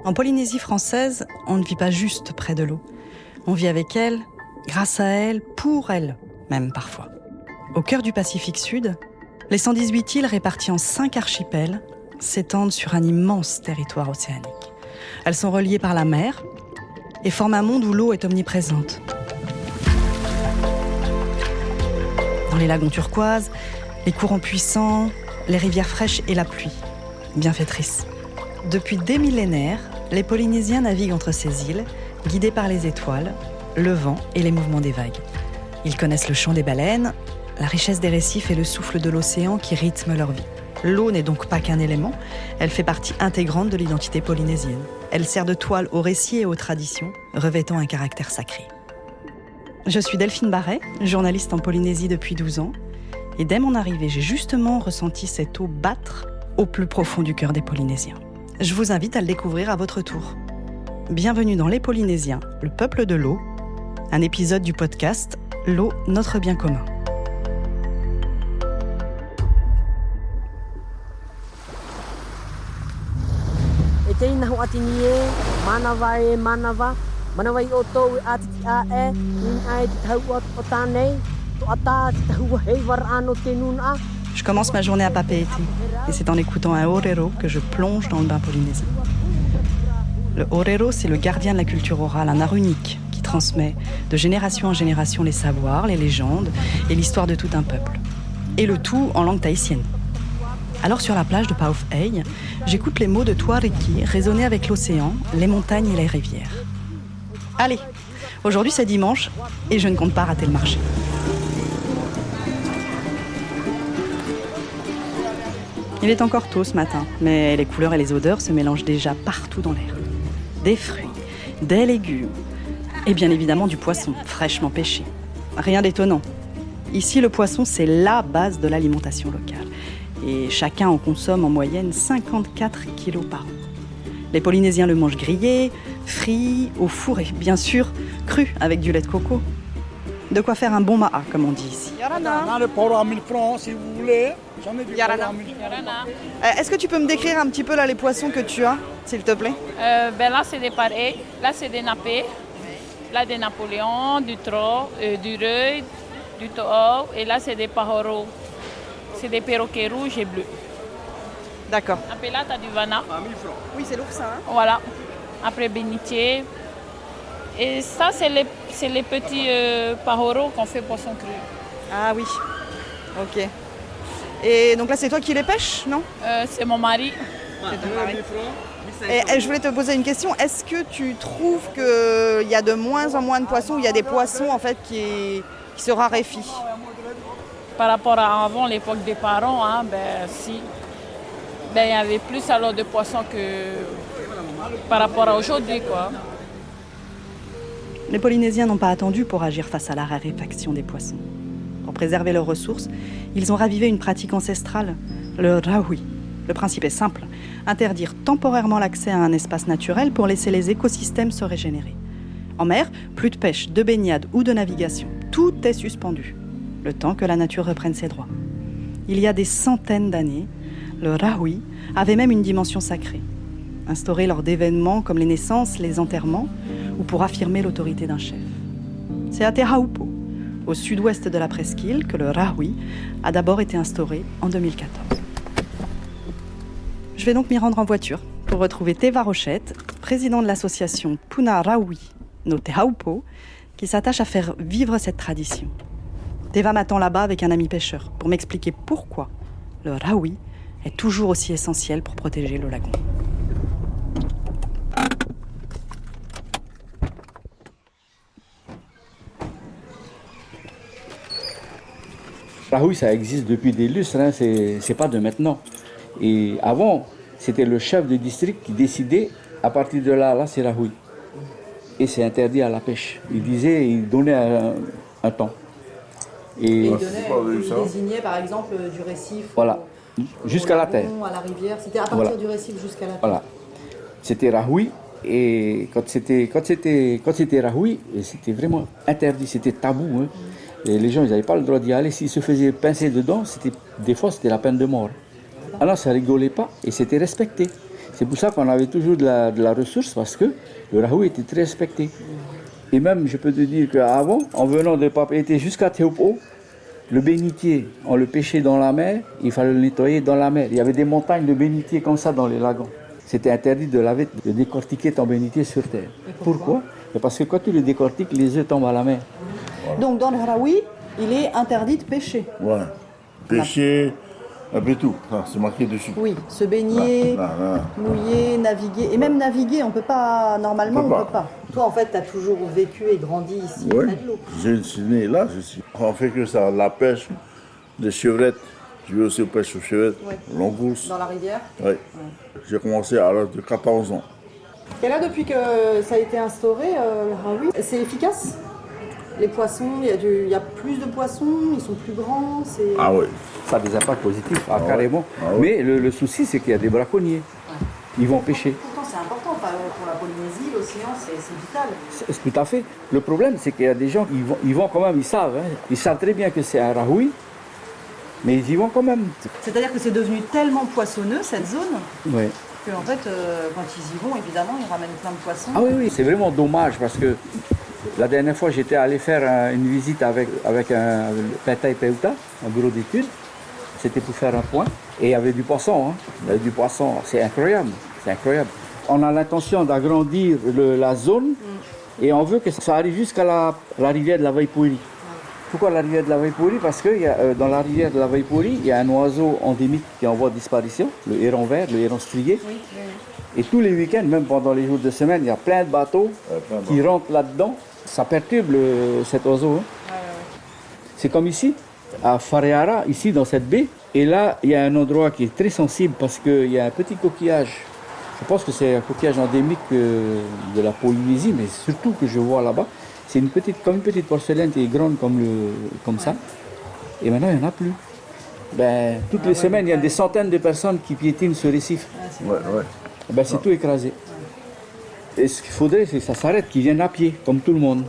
En Polynésie française, on ne vit pas juste près de l'eau. On vit avec elle, grâce à elle, pour elle, même parfois. Au cœur du Pacifique Sud, les 118 îles réparties en 5 archipels s'étendent sur un immense territoire océanique. Elles sont reliées par la mer et forment un monde où l'eau est omniprésente. Dans les lagons turquoises, les courants puissants, les rivières fraîches et la pluie, bienfaitrice. Depuis des millénaires, les Polynésiens naviguent entre ces îles, guidés par les étoiles, le vent et les mouvements des vagues. Ils connaissent le chant des baleines, la richesse des récifs et le souffle de l'océan qui rythment leur vie. L'eau n'est donc pas qu'un élément, elle fait partie intégrante de l'identité polynésienne. Elle sert de toile aux récits et aux traditions, revêtant un caractère sacré. Je suis Delphine Barret, journaliste en Polynésie depuis 12 ans, et dès mon arrivée, j'ai justement ressenti cette eau battre au plus profond du cœur des Polynésiens. Je vous invite à le découvrir à votre tour. Bienvenue dans Les Polynésiens, le peuple de l'eau, un épisode du podcast L'eau, notre bien commun. Je commence ma journée à Papeete et c'est en écoutant un orero que je plonge dans le bain polynésien. Le orero, c'est le gardien de la culture orale, un art unique qui transmet de génération en génération les savoirs, les légendes et l'histoire de tout un peuple. Et le tout en langue tahitienne. Alors sur la plage de Paof-Hey, j'écoute les mots de Tuariki résonner avec l'océan, les montagnes et les rivières. Allez, aujourd'hui c'est dimanche et je ne compte pas rater le marché. Il est encore tôt ce matin, mais les couleurs et les odeurs se mélangent déjà partout dans l'air. Des fruits, des légumes et bien évidemment du poisson fraîchement pêché. Rien d'étonnant. Ici, le poisson, c'est la base de l'alimentation locale. Et chacun en consomme en moyenne 54 kilos par an. Les Polynésiens le mangent grillé, frit, au four et bien sûr cru avec du lait de coco. De quoi faire un bon ma'a, comme on dit ici. Yarana. Le poro à 1000 francs, si vous voulez. J'en ai du Yarana. poro à 1000 francs. Est-ce que tu peux me décrire un petit peu là, les poissons que tu as, s'il te plaît? Là, c'est des pareils. Là, c'est des nappés. Là, des Napoléons, du trot, du reuil, du to'o. Et là, c'est des pahoros. C'est des perroquets rouges et bleus. D'accord. Après, là, tu as du vana. À 1000 francs. Oui, c'est l'oursin, hein? Voilà. Après, bénitier. Et ça, c'est les petits pahoros qu'on fait poisson cru. Ah oui, ok. Et donc là, c'est toi qui les pêches, non? C'est mon mari. C'est ton mari. 1000 francs. Et je voulais te poser une question. Est-ce que tu trouves qu'il y a de moins en moins de poissons, ou il y a des poissons en fait qui se raréfient? Par rapport à avant, l'époque des parents, hein, si. Il y avait plus alors de poissons que par rapport à aujourd'hui, quoi. Les Polynésiens n'ont pas attendu pour agir face à la raréfaction des poissons. Pour préserver leurs ressources, ils ont ravivé une pratique ancestrale, le rahui. Le principe est simple, interdire temporairement l'accès à un espace naturel pour laisser les écosystèmes se régénérer. En mer, plus de pêche, de baignade ou de navigation. Tout est suspendu, le temps que la nature reprenne ses droits. Il y a des centaines d'années, le rahui avait même une dimension sacrée, instaurée lors d'événements comme les naissances, les enterrements, ou pour affirmer l'autorité d'un chef. C'est à Te Raupo, au sud-ouest de la presqu'île, que le rahui a d'abord été instauré en 2014. Je vais donc m'y rendre en voiture pour retrouver Teva Rochette, président de l'association Puna Rahui no Te Raupo, qui s'attache à faire vivre cette tradition. Teva m'attend là-bas avec un ami pêcheur pour m'expliquer pourquoi le rahui est toujours aussi essentiel pour protéger le lagon. Rahui, ça existe depuis des lustres, hein, c'est pas de maintenant. Et avant, c'était le chef de district qui décidait, à partir de là c'est Rahui. Et c'est interdit à la pêche. Il donnait un temps. Et il désignait par exemple du récif voilà, jusqu'à la terre. À la rivière. C'était à partir Voilà. du récif jusqu'à la terre. Voilà. C'était Rahui. Et quand c'était Rahui, c'était vraiment interdit, c'était tabou. Hein. Et les gens, ils n'avaient pas le droit d'y aller. S'ils se faisaient pincer dedans, des fois, c'était la peine de mort. Alors, ça rigolait pas et c'était respecté. C'est pour ça qu'on avait toujours de la ressource, parce que le rahoui était très respecté. Et même, je peux te dire qu'avant, en venant de Papeete jusqu'à Tehupo, le bénitier, on le pêchait dans la mer, il fallait le nettoyer dans la mer. Il y avait des montagnes de bénitiers comme ça dans les lagons. C'était interdit de décortiquer ton bénitier sur terre. Pourquoi? Parce que quand tu le décortiques, les œufs tombent à la mer. Voilà. Donc dans le Haraoui, il est interdit de pêcher. Ouais. Pêcher, un peu tout. Ah, c'est marqué dessus. Oui, se baigner, mouiller, naviguer. Et même naviguer, on peut pas, normalement, on peut pas. Toi, en fait, tu as toujours vécu et grandi ici, Ouais. près de l'eau. Je suis né là, on fait que ça, la pêche de chevrettes. Je vais aussi pêcher aux chevrettes, langouste. Dans la rivière. Ouais. J'ai commencé à l'âge de 14 ans. Et là, depuis que ça a été instauré, le Haraoui, c'est efficace? Les poissons, il y a plus de poissons, ils sont plus grands. Ah oui. Ça a des impacts positifs, carrément. Ah ouais. Mais le souci, c'est qu'il y a des braconniers. Ils vont pêcher. Pourtant, c'est important pour la Polynésie, l'océan, c'est vital. C'est tout à fait. Le problème, c'est qu'il y a des gens, ils vont quand même, ils savent. Hein. Ils savent très bien que c'est un rahoui, mais ils y vont quand même. C'est-à-dire que c'est devenu tellement poissonneux, cette zone, Ouais. que en fait, quand ils y vont, évidemment, ils ramènent plein de poissons. Ah oui, oui, c'est vraiment dommage parce que la dernière fois, j'étais allé faire une visite avec un Petai Peuta, un bureau d'études. C'était pour faire un point. Et il y avait du poisson. Hein. Il y avait du poisson. C'est incroyable. C'est incroyable. On a l'intention d'agrandir la zone et on veut que ça arrive jusqu'à la rivière de la Vaipuri. Pourquoi la rivière de la Vaipuri? Parce que dans la rivière de la Vaipuri, il y a un oiseau endémique qui est en voie de disparition, le héron vert, le héron strié. Et tous les week-ends, même pendant les jours de semaine, il y a plein de bateaux qui rentrent là-dedans. Ça perturbe cet oiseau. Hein. C'est comme ici, à Whareara, ici dans cette baie. Et là, il y a un endroit qui est très sensible parce qu'il y a un petit coquillage. Je pense que c'est un coquillage endémique de la Polynésie, mais surtout que je vois là-bas. C'est comme une petite porcelaine qui est grande comme ça. Et maintenant, il n'y en a plus. Toutes les semaines, il y a des centaines de personnes qui piétinent ce récif. C'est tout écrasé. Et ce qu'il faudrait, c'est que ça s'arrête, qu'ils viennent à pied, comme tout le monde.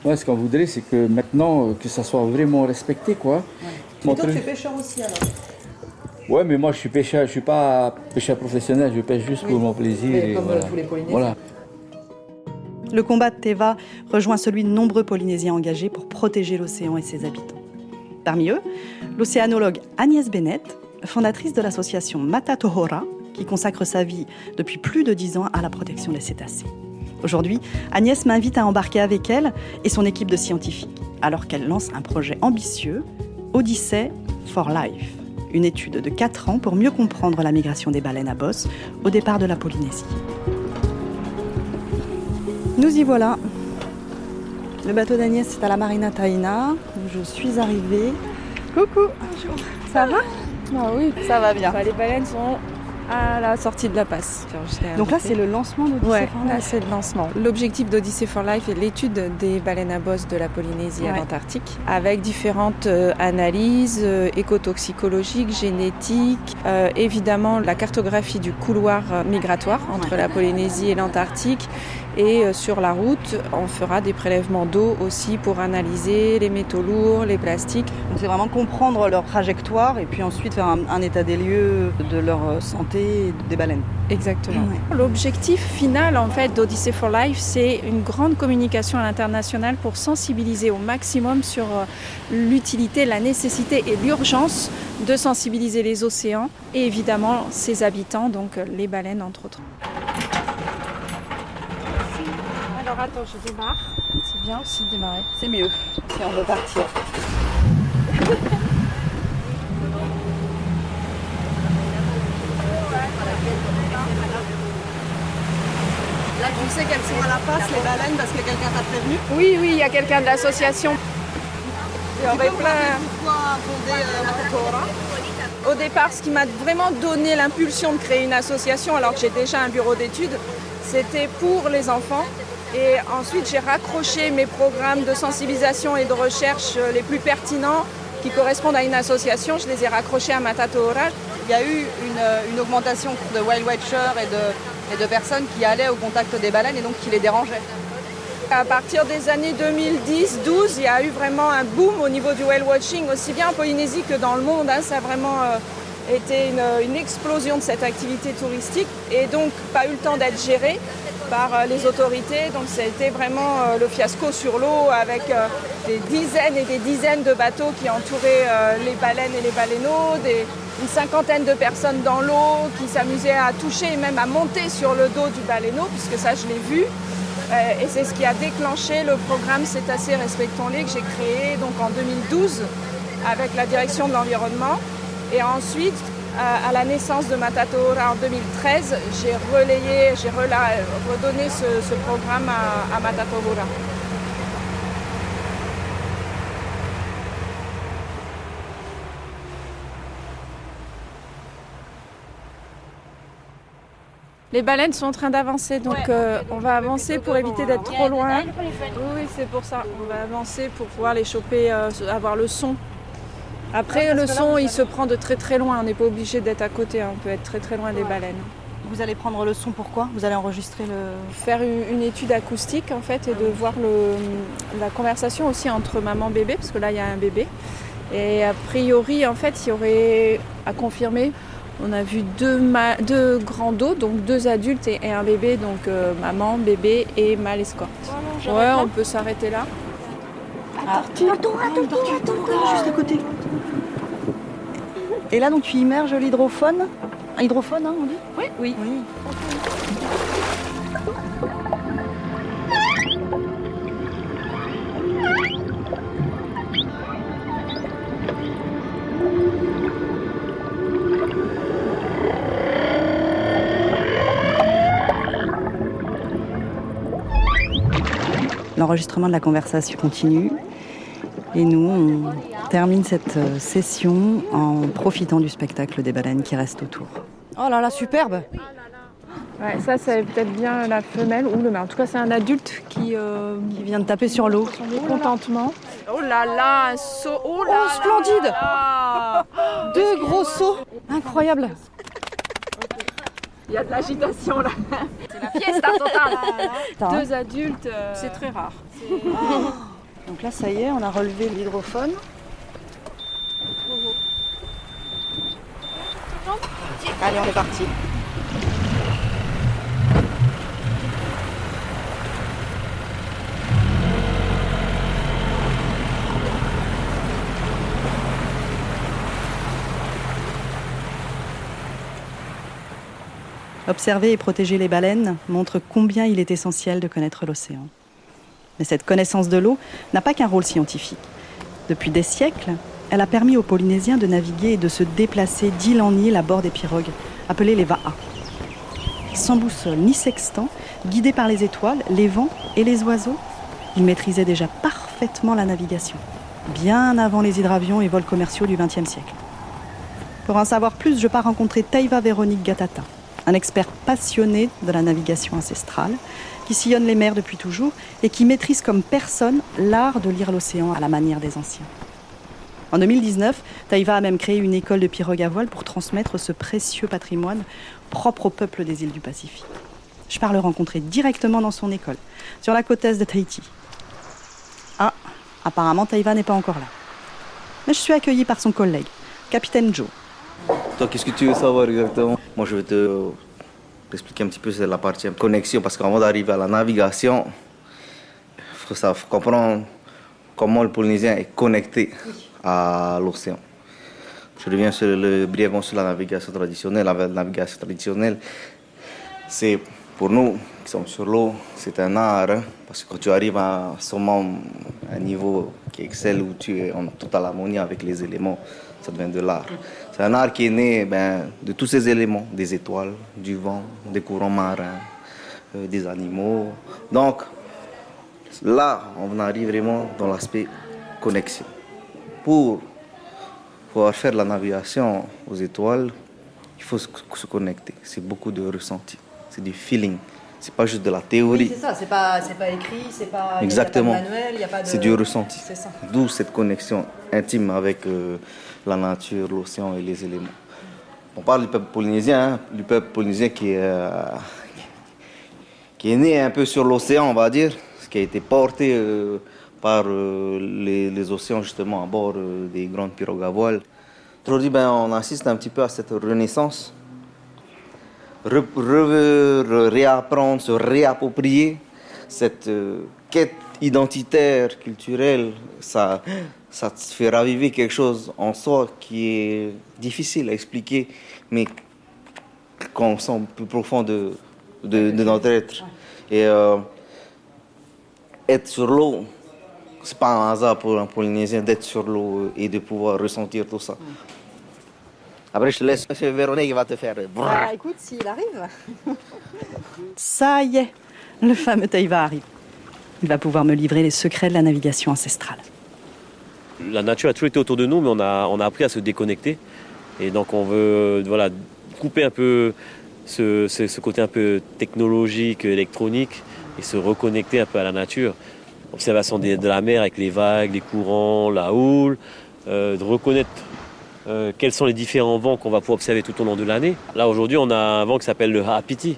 Ouais, ce qu'on voudrait, c'est que maintenant, que ça soit vraiment respecté, quoi. Et toi, tu es pêcheur aussi, alors? Ouais, mais moi, je suis pêcheur, je suis pas pêcheur professionnel, je pêche juste pour mon plaisir. Mais comme tous les Polynésiens. Voilà. Le combat de Teva rejoint celui de nombreux Polynésiens engagés pour protéger l'océan et ses habitants. Parmi eux, l'océanologue Agnès Bennett, fondatrice de l'association Mata Tohora, qui consacre sa vie depuis plus de 10 ans à la protection des cétacés. Aujourd'hui, Agnès m'invite à embarquer avec elle et son équipe de scientifiques, alors qu'elle lance un projet ambitieux, Odyssey for Life, une étude de 4 ans pour mieux comprendre la migration des baleines à bosse au départ de la Polynésie. Nous y voilà. Le bateau d'Agnès est à la Marina Taina, où je suis arrivée. Coucou. Bonjour. Ça va? Ah oui, Ça va bien. les baleines sont à la sortie de la passe. Donc là, c'est le lancement d'Odyssey Ouais, for là Life. c'est le lancement. L'objectif d'Odyssey for Life est l'étude des baleines à bosse de la Polynésie à l'Antarctique, avec différentes analyses écotoxicologiques, génétiques, évidemment la cartographie du couloir migratoire entre la Polynésie et l'Antarctique. Et sur la route, on fera des prélèvements d'eau aussi pour analyser les métaux lourds, les plastiques. Donc c'est vraiment comprendre leur trajectoire et puis ensuite faire un état des lieux de leur santé des baleines. Exactement. Ouais. L'objectif final en fait d'Odyssey for Life, c'est une grande communication à l'international pour sensibiliser au maximum sur l'utilité, la nécessité et l'urgence de sensibiliser les océans et évidemment ses habitants, donc les baleines entre autres. Alors attends, je démarre. C'est bien aussi de démarrer. C'est mieux si on veut partir. Là, tu sais qu'elles sont à la passe, les baleines, parce que quelqu'un t'a prévenu. Oui, il y a quelqu'un de l'association. Pourquoi fonder Mata Tohora? Au départ, ce qui m'a vraiment donné l'impulsion de créer une association, alors que j'ai déjà un bureau d'études, c'était pour les enfants. Et ensuite, j'ai raccroché mes programmes de sensibilisation et de recherche les plus pertinents qui correspondent à une association. Je les ai raccrochés à Mata Tohora. Il y a eu une augmentation de whale watchers et de personnes qui allaient au contact des baleines et donc qui les dérangeaient. À partir des années 2010-12, il y a eu vraiment un boom au niveau du whale watching, aussi bien en Polynésie que dans le monde. Ça a vraiment été une explosion de cette activité touristique et donc pas eu le temps d'être gérée par les autorités. Donc ça a été vraiment le fiasco sur l'eau avec des dizaines et des dizaines de bateaux qui entouraient les baleines et les baleineaux, une cinquantaine de personnes dans l'eau qui s'amusaient à toucher et même à monter sur le dos du baleineau, puisque ça je l'ai vu. Et c'est ce qui a déclenché le programme Cétacés Respectons-les que j'ai créé donc en 2012 avec la direction de l'environnement. Et ensuite, à la naissance de Matatohora en 2013, j'ai redonné ce programme à Matatohora. Les baleines sont en train d'avancer, donc on va avancer pour éviter d'être trop loin. Oui, c'est pour ça. On va avancer pour pouvoir les choper, avoir le son. Après, le son, il se prend de très très loin. On n'est pas obligé d'être à côté, on peut être très très loin des baleines. Vous allez prendre le son, pourquoi? Vous allez enregistrer Faire une étude acoustique en fait et de voir la conversation aussi entre maman et bébé, parce que là il y a un bébé. Et a priori, en fait, il y aurait à confirmer. On a vu deux grands dos, donc 2 adultes et un bébé, donc maman, bébé et mâle escorte. Ouais, on peut s'arrêter là. Attends, juste à côté. Et là, donc, tu immerges l'hydrophone. Un hydrophone, hein, on dit? Oui. L'enregistrement de la conversation continue. Et nous, on termine cette session en profitant du spectacle des baleines qui restent autour. Oh là là, superbe! Ouais, ça c'est peut-être bien la femelle ou le mâle. En tout cas, c'est un adulte qui vient de taper sur l'eau. Son mécontentement. Oh là là, un saut! Oh là là, splendide là. 2 gros sauts! Incroyable! Il y a de l'agitation là. C'est la fiesta totale. 2 adultes, c'est très rare. Donc là, ça y est, on a relevé l'hydrophone. Allez, on est parti. Observer et protéger les baleines montre combien il est essentiel de connaître l'océan. Mais cette connaissance de l'eau n'a pas qu'un rôle scientifique. Depuis des siècles, elle a permis aux Polynésiens de naviguer et de se déplacer d'île en île à bord des pirogues, appelées les va'a. Sans boussole ni sextant, guidés par les étoiles, les vents et les oiseaux, ils maîtrisaient déjà parfaitement la navigation, bien avant les hydravions et vols commerciaux du XXe siècle. Pour en savoir plus, je pars rencontrer Teiva Véronique Gatata, un expert passionné de la navigation ancestrale, qui sillonne les mers depuis toujours et qui maîtrise comme personne l'art de lire l'océan à la manière des anciens. En 2019, Teiva a même créé une école de pirogue à voile pour transmettre ce précieux patrimoine propre au peuple des îles du Pacifique. Je pars le rencontrer directement dans son école, sur la côte est de Tahiti. Ah, apparemment Teiva n'est pas encore là. Mais je suis accueillie par son collègue, Capitaine Joe. Toi, qu'est-ce que tu veux savoir exactement? Moi, je vais t'expliquer un petit peu la partie connexion, parce qu'avant d'arriver à la navigation, il faut comprendre comment le Polynésien est connecté à l'océan. Je reviens brièvement sur la navigation traditionnelle. La navigation traditionnelle, c'est pour nous qui sommes sur l'eau, c'est un art, hein, parce que quand tu arrives à un niveau qui excelle, où tu es en totale harmonie avec les éléments, ça devient de l'art. C'est un art qui est né de tous ces éléments, des étoiles, du vent, des courants marins, des animaux. Donc là, on arrive vraiment dans l'aspect connexion. Pour pouvoir faire la navigation aux étoiles, il faut se connecter. C'est beaucoup de ressenti, c'est du feeling. C'est pas juste de la théorie. Oui, c'est ça, c'est pas écrit, c'est pas. Exactement. Y a pas de manuel, y a pas de... C'est du ressenti. C'est ça. D'où cette connexion intime avec la nature, l'océan et les éléments. On parle du peuple polynésien, hein, du peuple polynésien qui est né un peu sur l'océan, on va dire, qui a été porté par les océans justement à bord des grandes pirogues à voile. Aujourd'hui, on assiste un petit peu à cette renaissance. Réapprendre, se réapproprier cette quête identitaire, culturelle, ça te fait raviver quelque chose en soi qui est difficile à expliquer, mais qu'on sent plus profond de notre être. Et être sur l'eau, c'est pas un hasard pour un Polynésien d'être sur l'eau et de pouvoir ressentir tout ça. Après, je te laisse M. Véronique qui va te faire... Écoute, s'il arrive. Ça y est, le fameux Taiva arrive. Il va pouvoir me livrer les secrets de la navigation ancestrale. La nature a toujours été autour de nous, mais on a appris à se déconnecter. Et donc on veut couper un peu ce côté un peu technologique, électronique, et se reconnecter un peu à la nature. Observation de la mer avec les vagues, les courants, la houle, de reconnaître quels sont les différents vents qu'on va pouvoir observer tout au long de l'année. Là aujourd'hui on a un vent qui s'appelle le Ha'apiti.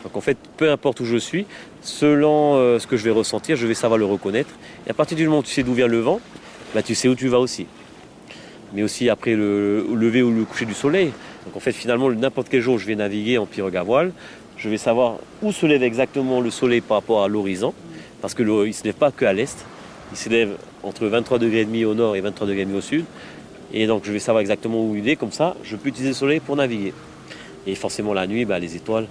Donc en fait, peu importe où je suis, selon ce que je vais ressentir, je vais savoir le reconnaître. Et à partir du moment où tu sais d'où vient le vent, tu sais où tu vas aussi. Mais aussi après le lever ou le coucher du soleil. Donc en fait, finalement, n'importe quel jour, je vais naviguer en pirogue à voile. Je vais savoir où se lève exactement le soleil par rapport à l'horizon. Parce qu'il ne se lève pas qu'à l'est. Il se lève entre 23,5 degrés au nord et 23,5 degrés au sud. Et donc je vais savoir exactement où il est. Comme ça, je peux utiliser le soleil pour naviguer. Et forcément, la nuit, les étoiles.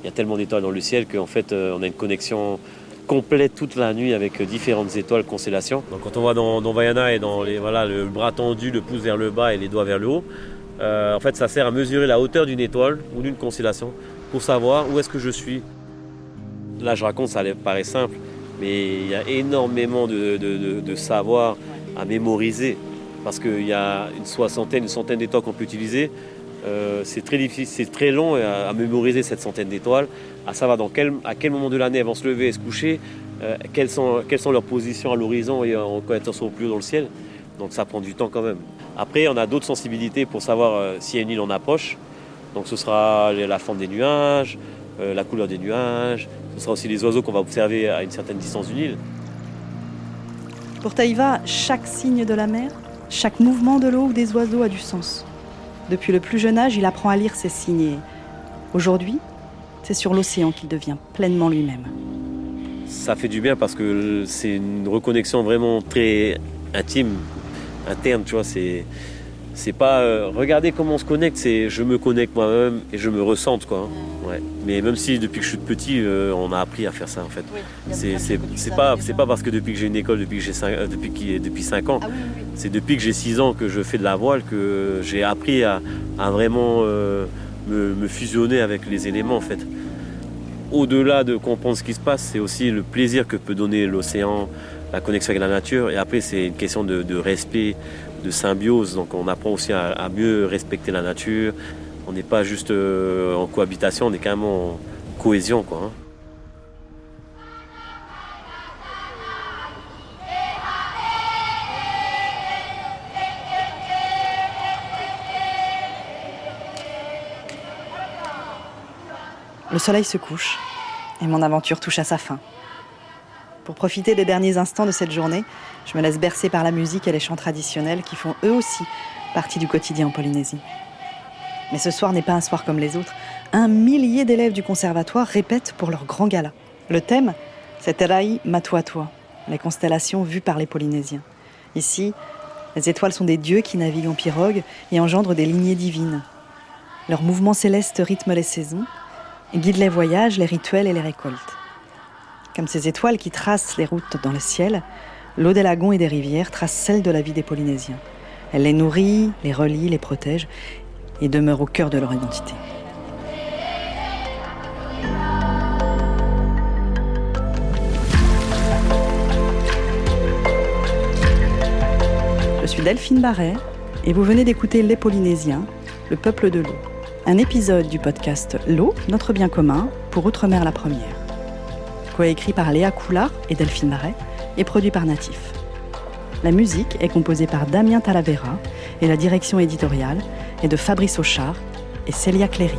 Il y a tellement d'étoiles dans le ciel qu'en fait, on a une connexion complète toute la nuit avec différentes étoiles, constellations. Donc quand on va dans Vaiana et dans le bras tendu, le pouce vers le bas et les doigts vers le haut, en fait ça sert à mesurer la hauteur d'une étoile ou d'une constellation pour savoir où est-ce que je suis. Là je raconte, ça paraît simple, mais il y a énormément de savoir à mémoriser parce qu'il y a une centaine d'étoiles qu'on peut utiliser. C'est très difficile, c'est très long à mémoriser cette centaine d'étoiles, à savoir à quel moment de l'année elles vont se lever et se coucher, quelles sont leurs positions à l'horizon et quand elles sont au plus haut dans le ciel. Donc ça prend du temps quand même. Après, on a d'autres sensibilités pour savoir s'il y a une île en approche. Donc ce sera la forme des nuages, la couleur des nuages, ce sera aussi les oiseaux qu'on va observer à une certaine distance d'une île. Pour Taiva, chaque signe de la mer, chaque mouvement de l'eau ou des oiseaux a du sens. Depuis le plus jeune âge, il apprend à lire ces signes. Et aujourd'hui, c'est sur l'océan qu'il devient pleinement lui-même. Ça fait du bien parce que c'est une reconnexion vraiment très intime, interne, tu vois. C'est pas regardez comment on se connecte, c'est je me connecte moi-même et je me ressente, quoi. Ouais. Mais même si depuis que je suis petit, on a appris à faire ça en fait. Oui, c'est pas parce que depuis que j'ai une école, depuis 5 ans, c'est depuis que j'ai 6 ans que je fais de la voile que j'ai appris à vraiment me fusionner avec les éléments en fait. Au-delà de comprendre ce qui se passe, c'est aussi le plaisir que peut donner l'océan, la connexion avec la nature. Et après, c'est une question de respect, de symbiose. Donc on apprend aussi à mieux respecter la nature. On n'est pas juste en cohabitation, on est quand même en cohésion, quoi, hein. Le soleil se couche et mon aventure touche à sa fin. Pour profiter des derniers instants de cette journée, je me laisse bercer par la musique et les chants traditionnels qui font eux aussi partie du quotidien en Polynésie. Mais ce soir n'est pas un soir comme les autres. 1 millier d'élèves du conservatoire répètent pour leur grand gala. Le thème, c'est Terai Matuatua, les constellations vues par les Polynésiens. Ici, les étoiles sont des dieux qui naviguent en pirogue et engendrent des lignées divines. Leurs mouvements célestes rythment les saisons, guident les voyages, les rituels et les récoltes. Comme ces étoiles qui tracent les routes dans le ciel, l'eau des lagons et des rivières trace celle de la vie des Polynésiens. Elle les nourrit, les relie, les protège et demeure au cœur de leur identité. Je suis Delphine Barret et vous venez d'écouter Les Polynésiens, le peuple de l'eau. Un épisode du podcast L'eau, notre bien commun, pour Outre-mer la première. Coécrit par Léa Coulard et Delphine Barret et produit par Natif. La musique est composée par Damien Talavera et la direction éditoriale est de Fabrice Auchard et Célia Cléry.